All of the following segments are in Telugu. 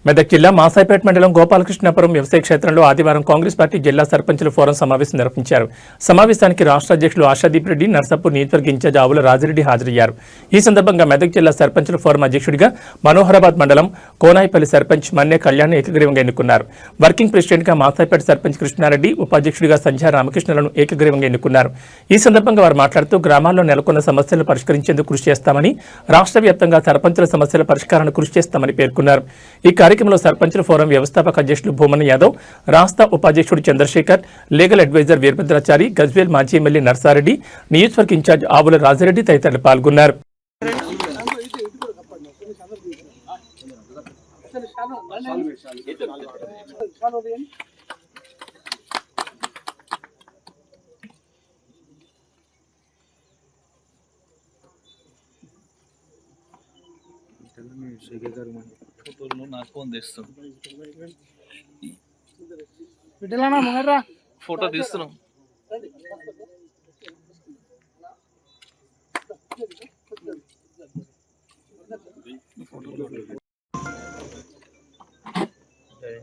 మెదక్ జిల్లా మాసాయిపేట మండలం గోపాలకృష్ణాపురం వ్యవసాయ క్షేత్రంలో ఆదివారం కాంగ్రెస్ పార్టీ జిల్లా సర్పంచుల ఫోరం సమావేశం నిర్వహించారు. సమావేశానికి రాష్ట్ర అధ్యక్షులు ఆశాదీప్ రెడ్డి, నర్సాపూర్ నియోజకవర్గ ఇన్ఛార్జ్ ఆవుల రాజిరెడ్డి హాజరయ్యారు. ఈ సందర్భంగా మెదక్ జిల్లా సర్పంచుల ఫోరం అధ్యక్షుడిగా మనోహరాబాద్ మండలం కోనాయిపల్లి సర్పంచ్ మన్నే కళ్యాణ్ ఏకగ్రీవంగా ఎన్నుకున్నారు. వర్కింగ్ ప్రెసిడెంట్గా మాసాయిపేట సర్పంచ్ కృష్ణారెడ్డి, ఉపాధ్యక్షుడిగా సంధ్యా రామకృష్ణలను ఏకగ్రీవంగా ఎన్నుకున్నారు. ఈ సందర్భంగా వారు మాట్లాడుతూ గ్రామాల్లో నెలకొన్న సమస్యలను పరిష్కరించేందుకు కృషి చేస్తామని, రాష్ట్ర వ్యాప్తంగా సర్పంచుల సమస్యల పరిష్కారానికి కృషి చేస్తామని పేర్కొన్నారు. ఈ కార్యక్రమంలో సర్పంచుల ఫోరం వ్యవస్థాపక అధ్యక్షులు భూమన్ యాదవ్, రాష్ట్ర ఉపాధ్యక్షుడు చంద్రశేఖర్, లీగల్ అడ్వైజర్ వీరభద్రాచారి, గజ్వేల్ మాజీ ఎమ్మెల్యే నర్సారెడ్డి, నియోజకవర్గ ఇన్ఛార్జ్ ఆవుల రాజిరెడ్డి తదితరులు పాల్గొన్నారు. ఫోటో తీస్తున్నాం.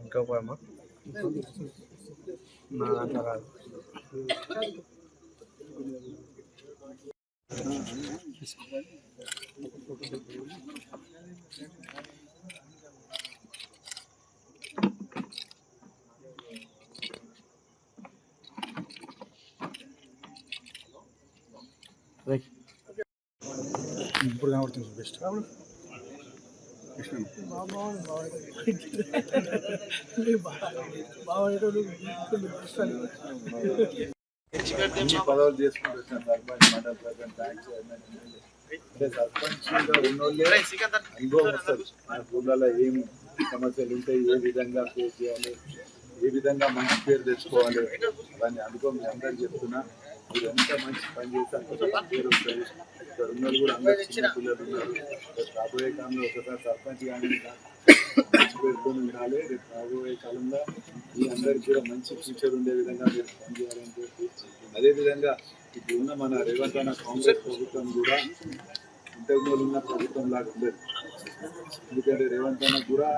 ఇంకా పోయమ్మా ఇప్పుడు కనబడుతుంది బెస్ట్ పదవులు చేసుకుంటూ వచ్చిన సర్పంచ్, మండల ప్రెసిడెంట్, బ్యాంక్ చైర్మన్, అంటే సర్పంచ్గా ఉన్నోళ్ళే అనుభవం వస్తుంది. మన ఊళ్ళలో ఏం సమస్యలు ఉంటాయి, ఏ విధంగా ఫేస్ చేయాలి, ఏ విధంగా మంచి పేరు తెచ్చుకోవాలి, అవన్నీ అనుభవం మీ అందరికీ చెప్తున్నా. మీరు ఎంత మంచి పని చేస్తే పేరు వస్తుంది. ఇక్కడ ఉన్నోళ్ళు కూడా అందరూ చిన్న పిల్లలు ఉన్నారు. రాబోయే కాలంలో ఒకసారి సర్పంచ్ కానీ మంచి పేరుతో ఉండాలి. రేపు రాబోయే కాలంలో మీ అందరికీ కూడా మంచి ఫ్యూచర్ ఉండే విధంగా మీరు పనిచేయాలని చెప్పి, అదేవిధంగా ఇప్పుడు ఉన్న మన రేవంత్ అన్న కాంగ్రెస్ ప్రభుత్వం కూడా ఇంతకుముందు ఉన్న ప్రభుత్వం లాగా ఉండదు. ఎందుకంటే రేవంత్ అన్న కూడా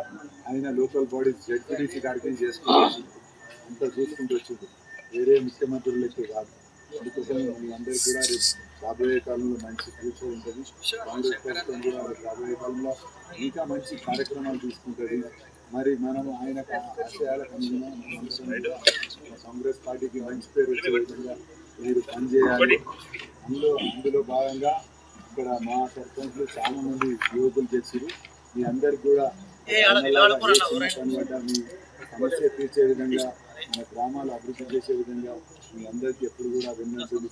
ఆయన లోకల్ బాడీస్ జడ్పీటీసీ కాడికి చేసుకుంటూ అంతా చూసుకుంటూ వచ్చింది. వేరే ముఖ్యమంత్రులు ఎక్కువ కాదు. అందుకోసం మీ అందరికీ కూడా రాబోయే కాలంలో మంచి ఫ్యూచర్ ఉంటుంది. కాంగ్రెస్ ప్రభుత్వం కూడా రాబోయే కాలంలో ఇంకా మంచి కార్యక్రమాలు తీసుకుంటుంది. మరి మనము ఆయన ఆశయాలకు అనుగుణంగా కాంగ్రెస్ పార్టీకి మంచి పేరు వచ్చే విధంగా మీరు పనిచేయాలి. అందులో భాగంగా ఇక్కడ మా సర్పంచ్లు చాలా మంది యువకులు చేసిరు. మీ అందరికి కూడా మీ సమస్య తీర్చే విధంగా, మన గ్రామాలు అభివృద్ధి చేసే విధంగా మీ అందరికీ ఎప్పుడు కూడా విన్నటువంటి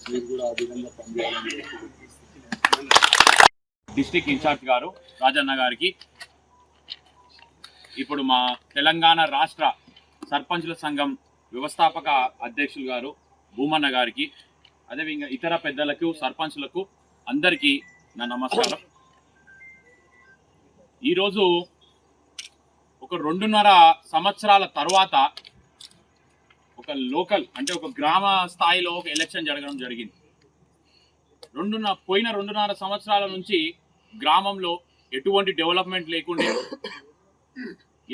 మీరు కూడా ఆ విధంగా పనిచేయాలని డిస్ట్రిక్ట్ ఇన్ఛార్జ్ గారు రాజన్న గారికి, ఇప్పుడు మా తెలంగాణ రాష్ట్ర సర్పంచుల సంఘం వ్యవస్థాపక అధ్యక్షులు గారు భూమన్న గారికి, అదేవిధంగా ఇతర పెద్దలకు, సర్పంచులకు అందరికీ నా నమస్కారం. ఈరోజు ఒక 2.5 సంవత్సరాల తర్వాత ఒక లోకల్ అంటే ఒక గ్రామ స్థాయిలో ఒక ఎలక్షన్ జరగడం జరిగింది. పోయిన 2.5 సంవత్సరాల నుంచి గ్రామంలో ఎటువంటి డెవలప్మెంట్ లేకుండా,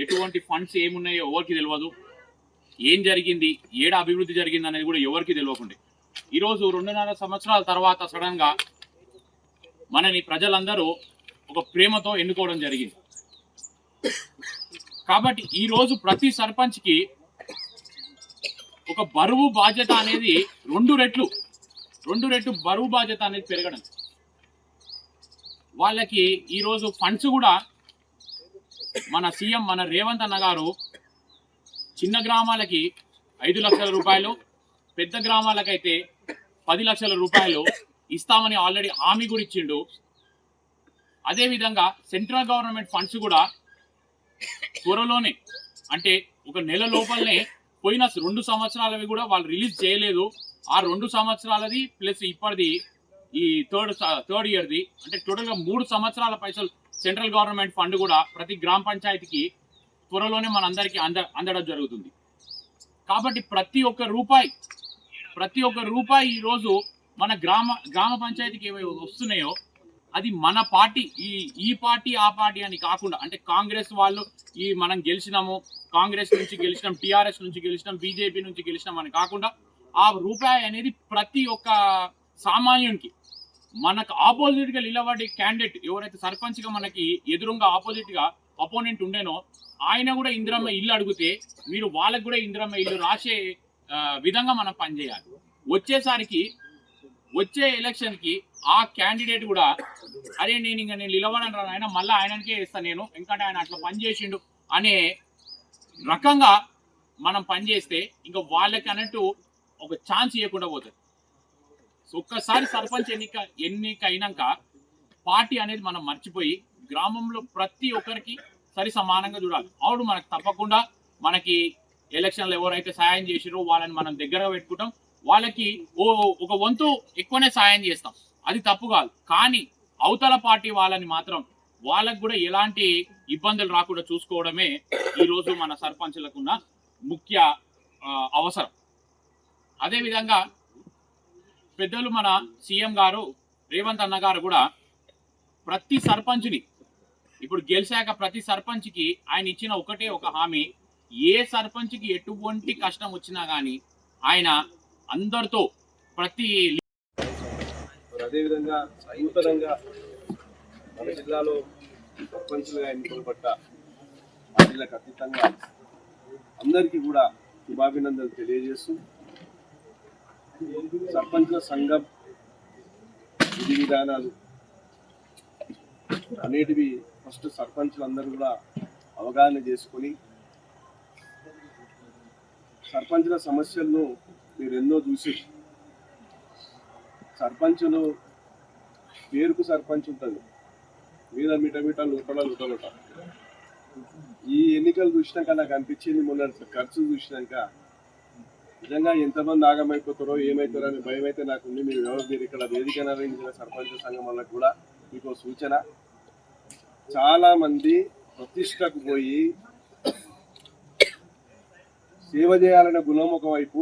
ఎటువంటి ఫండ్స్ ఏమున్నాయో ఎవరికి తెలియదు, ఏం జరిగింది, ఏడ అభివృద్ధి జరిగింది అనేది కూడా ఎవరికి తెలియకుండా ఈరోజు 2.5 సంవత్సరాల తర్వాత సడన్గా మనని ప్రజలందరూ ఒక ప్రేమతో ఎన్నుకోవడం జరిగింది. కాబట్టి ఈరోజు ప్రతి సర్పంచ్కి ఒక బరువు బాధ్యత అనేది 2 రెట్లు బరువు బాధ్యత అనేది పెరగడం. వాళ్ళకి ఈరోజు ఫండ్స్ కూడా మన సీఎం మన రేవంత్ అన్న గారు చిన్న గ్రామాలకి 5 లక్షల రూపాయలు, పెద్ద గ్రామాలకైతే 10 లక్షల రూపాయలు ఇస్తామని ఆల్రెడీ హామీ కూడా ఇచ్చిండు. అదేవిధంగా సెంట్రల్ గవర్నమెంట్ ఫండ్స్ కూడా త్వరలోనే, అంటే ఒక నెల లోపలనే, పోయిన 2 సంవత్సరాలవి కూడా వాళ్ళు రిలీజ్ చేయలేదు. ఆ 2 సంవత్సరాలది ప్లస్ ఇప్పటిది ఈ థర్డ్ ఇయర్ది, అంటే టోటల్గా 3 సంవత్సరాల పైసలు సెంట్రల్ గవర్నమెంట్ ఫండ్ కూడా ప్రతి గ్రామ పంచాయతీకి త్వరలోనే మనందరికీ అందడం జరుగుతుంది. కాబట్టి ప్రతి ఒక్క రూపాయి ఈరోజు మన గ్రామ పంచాయతీకి ఏవైతే వస్తున్నాయో అది మన పార్టీ ఈ పార్టీ ఆ పార్టీ అని కాకుండా, అంటే కాంగ్రెస్ వాళ్ళు మనం గెలిచినాము, కాంగ్రెస్ నుంచి గెలిచినాం, టీఆర్ఎస్ నుంచి గెలిచినాం, బీజేపీ నుంచి గెలిచినాం అని కాకుండా ఆ రూపాయి అనేది ప్రతి ఒక్క సామాన్యునికి మనకు ఆపోజిట్ గా నిలబడే క్యాండిడేట్ ఎవరైతే సర్పంచ్ గా మనకి ఎదురుగా ఆపోజిట్ గా అపోనెంట్ ఉండేనో ఆయన కూడా ఇందిరమ్మ ఇల్లు అడిగితే మీరు వాళ్ళకు కూడా ఇందిరమ్మ ఇల్లు రాసే విధంగా మనం పనిచేయాలి. వచ్చే ఎలక్షన్ కి ఆ క్యాండిడేట్ కూడా అరే నేను నిలవడను ఆయన మళ్ళీ ఆయనకే ఇస్తాను నేను, ఎందుకంటే ఆయన అట్లా పనిచేసిండు అనే రకంగా మనం పనిచేస్తే ఇంకా వాళ్ళకి అన్నట్టు ఒక ఛాన్స్ ఇవ్వకుండా పోతుంది. ఒక్కసారి సర్పంచ్ ఎన్నిక అయినాక పార్టీ అనేది మనం మర్చిపోయి గ్రామంలో ప్రతి ఒక్కరికి సరి సమానంగా చూడాలి. అప్పుడు మనకు తప్పకుండా మనకి ఎలక్షన్లు ఎవరైతే సాయం చేసిరో వాళ్ళని మనం దగ్గరగా పెట్టుకుంటాం, వాళ్ళకి ఒక వంతు ఎక్కువనే సాయం చేస్తాం, అది తప్పు కాదు. కానీ అవతల పార్టీ వాళ్ళని మాత్రం వాళ్ళకు కూడా ఎలాంటి ఇబ్బందులు రాకుండా చూసుకోవడమే ఈరోజు మన సర్పంచులకున్న ముఖ్య అవసరం. అదేవిధంగా పెద్దలు మన సీఎం గారు రేవంత్ అన్న గారు కూడా ప్రతి సర్పంచ్ని ఇప్పుడు గెలిచాక ప్రతి సర్పంచ్కి ఆయన ఇచ్చిన ఒకటే ఒక హామీ, ఏ సర్పంచ్కి ఎటువంటి కష్టం వచ్చినా కానీ ఆయన అందరితో ప్రతి అదేవిధంగా నూతనంగా మన జిల్లాలో సర్పంచులుగా ఎన్నుకోబడ్డ పార్టీలకు అతీతంగా అందరికీ కూడా శుభాభినందనలు తెలియజేస్తూ సర్పంచుల సంఘం విధి విధానాలు అనేటివి ఫస్ట్ సర్పంచులందరూ కూడా అవగాహన చేసుకొని సర్పంచుల సమస్యలను మీరు ఎన్నో చూసి సర్పంచులు పేరుకు సర్పంచ్ ఉంటుంది, మీద మిటమిట లుటలుట. ఈ ఎన్నికలు చూసినాక నాకు అనిపించింది, మొన్న ఖర్చు చూసినాక నిజంగా ఎంతమంది ఆగమైపోతారో ఏమవుతారో అని భయం అయితే నాకు ఉంది. మీరు ఇక్కడ వేదిక నిర్వహించిన సర్పంచ్ సంఘం వల్ల కూడా మీకు సూచన, చాలా మంది ప్రతిష్టకు పోయి సేవ చేయాలనే గుణం ఒకవైపు,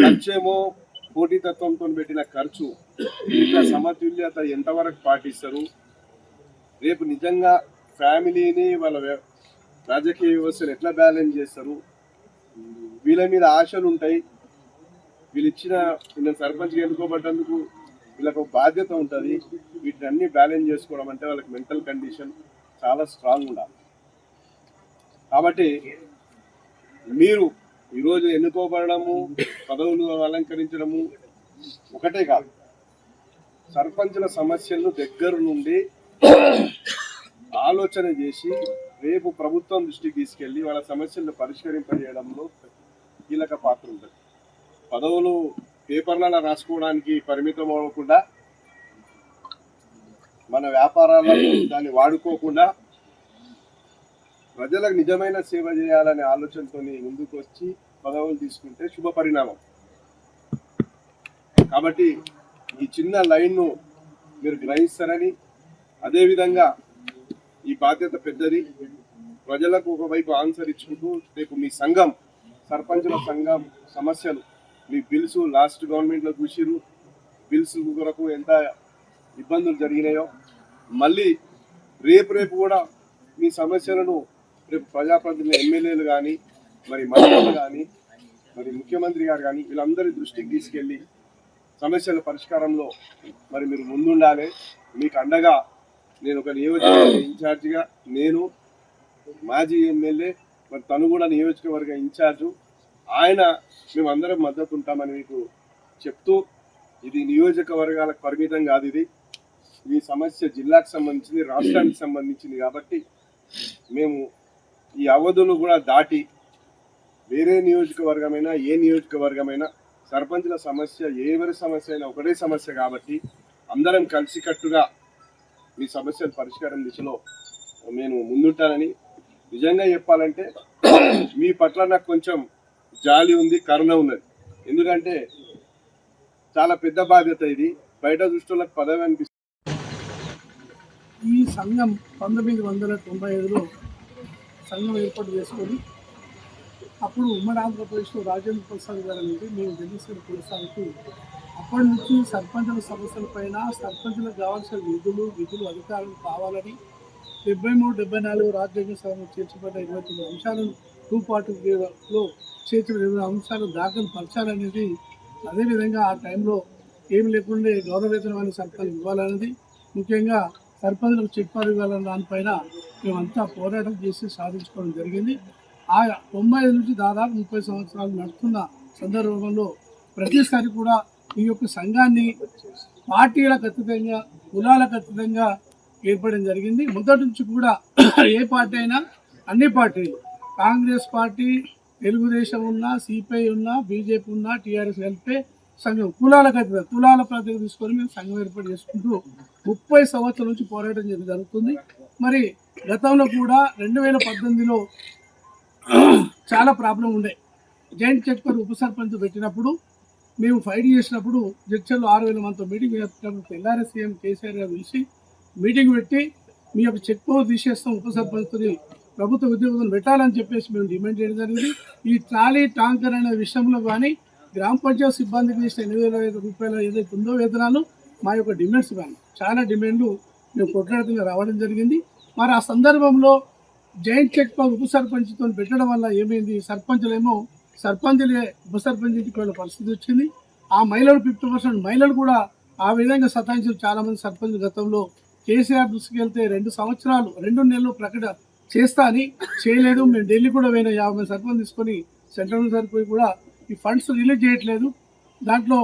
ఖర్చేమో పోటీతత్వంతో పెట్టిన ఖర్చు, ఇట్లా సమతుల్యత ఎంతవరకు పాటిస్తారు, రేపు నిజంగా ఫ్యామిలీని వాళ్ళ రాజకీయ వ్యవస్థను ఎట్లా బ్యాలెన్స్ చేస్తారు, వీళ్ళ మీద ఆశలు ఉంటాయి, వీళ్ళు ఇచ్చిన నేను సర్పంచ్గా ఎన్నుకోబడ్డందుకు వీళ్ళకు బాధ్యత ఉంటుంది, వీటిని అన్ని బ్యాలెన్స్ చేసుకోవడం అంటే వాళ్ళకి మెంటల్ కండిషన్ చాలా స్ట్రాంగ్ ఉండాలి. కాబట్టి మీరు ఈరోజు ఎన్నుకోబడము, పదవులు అలంకరించడము ఒకటే కాదు, సర్పంచుల సమస్యలను దగ్గర నుండి ఆలోచన చేసి రేపు ప్రభుత్వం దృష్టికి తీసుకెళ్లి వాళ్ళ సమస్యలను పరిష్కరింపజేయడంలో కీలక పాత్ర ఉంటుంది. పదవులు పేపర్లలో రాసుకోవడానికి పరిమితం అవ్వకుండా, మన వ్యాపారాలకు దాన్ని వాడుకోకుండా ప్రజలకు నిజమైన సేవ చేయాలనే ఆలోచనతో ముందుకు వచ్చి పదవులు తీసుకుంటే శుభ పరిణామం. కాబట్టి ఈ చిన్న లైన్ను మీరు గ్రహిస్తారని, అదేవిధంగా ఈ బాధ్యత పెద్దది, ప్రజలకు ఒకవైపు ఆన్సర్ ఇచ్చుకుంటూ రేపు మీ సంఘం సర్పంచుల సంఘం సమస్యలు, మీ బిల్స్ లాస్ట్ గవర్నమెంట్లో చూసిరు, బిల్స్ కొరకు ఎంత ఇబ్బందులు జరిగినాయో, మళ్ళీ రేపు కూడా మీ సమస్యలను రేపు ప్రజాప్రతినిధులు ఎమ్మెల్యేలు కానీ, మరి మంత్రులు కానీ, మరి ముఖ్యమంత్రి గారు కానీ వీళ్ళందరి దృష్టికి తీసుకెళ్ళి సమస్యల పరిష్కారంలో మరి మీరు ముందుండాలి. మీకు అండగా నేను ఒక నియోజకవర్గ ఇన్ఛార్జిగా, నేను మాజీ ఎమ్మెల్యే, మరి తను కూడా నియోజకవర్గ ఇన్ఛార్జు, ఆయన మేమందరం మద్దతు ఉంటామని మీకు చెప్తూ, ఇది నియోజకవర్గాలకు పరిమితం కాదు, ఈ సమస్య జిల్లాకు సంబంధించింది, రాష్ట్రానికి సంబంధించింది. కాబట్టి మేము ఈ అవధులు కూడా దాటి వేరే నియోజకవర్గమైనా ఏ నియోజకవర్గమైనా సర్పంచుల సమస్య ఎవరి సమస్య అయినా ఒకటే సమస్య. కాబట్టి అందరం కలిసికట్టుగా మీ సమస్యల పరిష్కారం దిశలో నేను ముందుంటానని, నిజంగా చెప్పాలంటే మీ పట్ల నాకు కొంచెం జాలి ఉంది, కరుణ ఉన్నది. ఎందుకంటే చాలా పెద్ద బాధ్యత ఇది, బయట దృష్టిలో పదవి అనిపిస్తుంది. ఈ సంఘం 1995లో సంఘం ఏర్పాటు చేసుకొని అప్పుడు ఉమ్మడి ఆంధ్రప్రదేశ్లో రాజేంద్ర ప్రసాద్ గారు అనేది మేము జగదీశ్వరి కొనసాగుతూ అప్పటి నుంచి సర్పంచుల సమస్యల పైన సర్పంచులకు కావాల్సిన విధులు అధికారులు కావాలని 73-74 రాజ్యాంగ సభలో చేర్చబడ్డ 29 అంశాలను 240లో చేర్చిన 20 అంశాలు దాఖలు పరచాలనేది, అదేవిధంగా ఆ టైంలో ఏమి లేకుండా గౌరవవేతనమైన సర్పంచ్ ఇవ్వాలన్నది, ముఖ్యంగా సర్పంచులకు చెక్ పవర్ ఇవ్వాలన్న దానిపైన మేమంతా పోరాటం చేసి సాధించుకోవడం జరిగింది. ఆ 95 నుంచి దాదాపు 30 సంవత్సరాలు నడుస్తున్న సందర్భంలో ప్రతిసారి కూడా ఈ యొక్క సంఘాన్ని పార్టీలకు అతీతంగా కులాలకు అతీతంగా ఏర్పడడం జరిగింది. మొదటి నుంచి కూడా ఏ పార్టీ అయినా అన్ని పార్టీలు, కాంగ్రెస్ పార్టీ, తెలుగుదేశం ఉన్నా, సిపిఐ ఉన్నా, బీజేపీ ఉన్నా, టీఆర్ఎస్ కలిపే సంఘం కులాలకు అతీతంగా కులాల ప్రాతినిధ్యం తీసుకొని మేము సంఘం ఏర్పాటు చేసుకుంటూ 30 సంవత్సరాల నుంచి పోరాటం జరుగుతుంది. మరి గతంలో కూడా 2018లో చాలా ప్రాబ్లం ఉండే. జాయింట్ చెక్పర్ ఉప సర్పంచ్ పెట్టినప్పుడు మేము ఫైట్ చేసినప్పుడు జడ్చర్లో 6,000 మందితో మీటింగ్ పెట్టినప్పుడు తెల్లారి సీఎం కేసీఆర్ గారు పిలిచి మీటింగ్ పెట్టి మీ యొక్క చెక్ పవర్ తీసేస్తాం, ఉప సర్పంచ్ని ప్రభుత్వ ఉద్యోగులను పెట్టాలని చెప్పేసి మేము డిమాండ్ చేయడం జరిగింది. ఈ ట్రాలీ టాంకర్ అనే విషయంలో కానీ గ్రామ పంచాయతీ సిబ్బందికి ఇచ్చిన 8,000 రూపాయలు ఏదైతే ఉందో వేతనాలు, మా యొక్క డిమాండ్స్ కానీ చాలా డిమాండ్లు మేము కొట్లాడుతుగా రావడం జరిగింది. మరి ఆ సందర్భంలో జాయింట్ చెక్ పవర్ ఉప సర్పంచ్తో పెట్టడం వల్ల ఏమైంది, సర్పంచులేమో సర్పంచులే ఉప సర్పంచ్ ఇంటికి వెళ్ళే పరిస్థితి వచ్చింది. ఆ మహిళలు 50% మహిళలు కూడా ఆ విధంగా సతాయించారు. చాలామంది సర్పంచ్ గతంలో కేసీఆర్ దృష్టికి వెళ్తే 2 నెలలు ప్రకటన చేస్తా అని చేయలేదు. మేము ఢిల్లీ కూడా పోయిన 50 మంది సర్పంచ్ తీసుకొని సెంట్రల్ సరిపోయి కూడా ఈ ఫండ్స్ రిలీజ్ చేయట్లేదు, దాంట్లో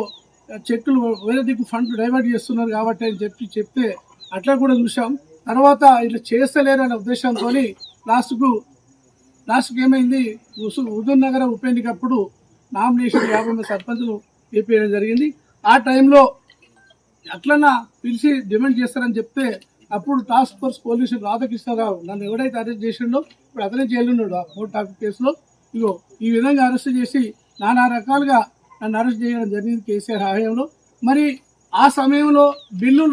చెక్కులు వేరే దిక్కు ఫండ్ డైవర్ట్ చేస్తున్నారు కాబట్టి అని చెప్తే అట్లా కూడా చూసాం. తర్వాత ఇట్లా చేస్తలేరు అనే ఉద్దేశంతో లాస్ట్కు ఏమైంది, హుజూర్ నగర్ ఉప ఎన్నికప్పుడు నామినేషన్ 50 మంది సర్పంచులు వేపేయడం జరిగింది. ఆ టైంలో అట్లన్నా పిలిచి డిమాండ్ చేస్తారని చెప్తే అప్పుడు టాస్క్ ఫోర్స్ పోలీసు రాధాకృష్ణరావు నన్ను ఎవడైతే అరెస్ట్ చేసిండో ఇప్పుడు అతనే జైలున్నాడు ఆ కోర్టు టాపిక్ కేసులో. ఇగో ఈ విధంగా అరెస్ట్ చేసి నానా రకాలుగా నన్ను అరెస్ట్ చేయడం జరిగింది కేసీఆర్ హయాంలో. మరి ఆ సమయంలో బిల్లులు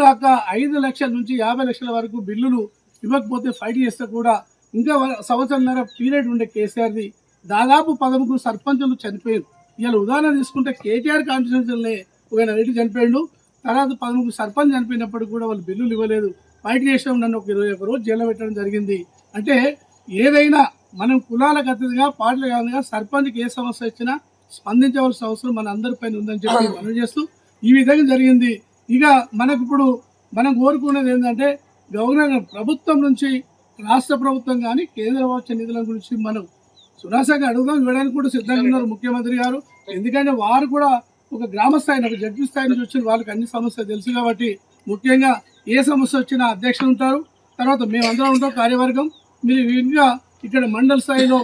రాక 5 లక్షల నుంచి 50 లక్షల వరకు బిల్లులు ఇవ్వకపోతే ఫైట్ చేస్తే కూడా ఇంకా సంవత్సరంన్నర పీరియడ్ ఉండే కేసీఆర్ది. దాదాపు 13 సర్పంచులు చనిపోయారు. ఇలా ఉదాహరణ తీసుకుంటే కేటీఆర్ కాన్స్టిట్యూన్సీలనే ఒక రెడ్డి చనిపోయాడు, తర్వాత 13 సర్పంచ్ చనిపోయినప్పటికీ కూడా వాళ్ళు బిల్లులు ఇవ్వలేదు. ఫైట్ చేసాం, నన్ను ఒక 21 రోజు జైల్లో పెట్టడం జరిగింది. అంటే ఏదైనా మనం కులాలకు అతీతంగా పార్టీలు కాదుగా సర్పంచ్కి ఏ సమస్య వచ్చినా స్పందించవలసిన అవసరం మన అందరిపైన ఉందని చెప్పి మనం చేస్తూ ఈ విధంగా జరిగింది. ఇక మనకు ఇప్పుడు మనం కోరుకునేది ఏంటంటే గవర్నర్ ప్రభుత్వం నుంచి రాష్ట్ర ప్రభుత్వం కానీ కేంద్ర వచ్చే నిధుల గురించి మనం సునాసంగా అడుగుదాం, ఇవ్వడానికి కూడా సిద్ధంగా ఉన్నారు ముఖ్యమంత్రి గారు. ఎందుకంటే వారు కూడా ఒక గ్రామ స్థాయిని ఒక జడ్జి స్థాయి నుంచి వచ్చిన వాళ్ళకి అన్ని సమస్యలు తెలుసు కాబట్టి ముఖ్యంగా ఏ సమస్య వచ్చినా అధ్యక్షులు ఉంటారు, తర్వాత మేమందరం ఉంటాం కార్యవర్గం. మీరు ఇంకా ఇక్కడ మండల స్థాయిలో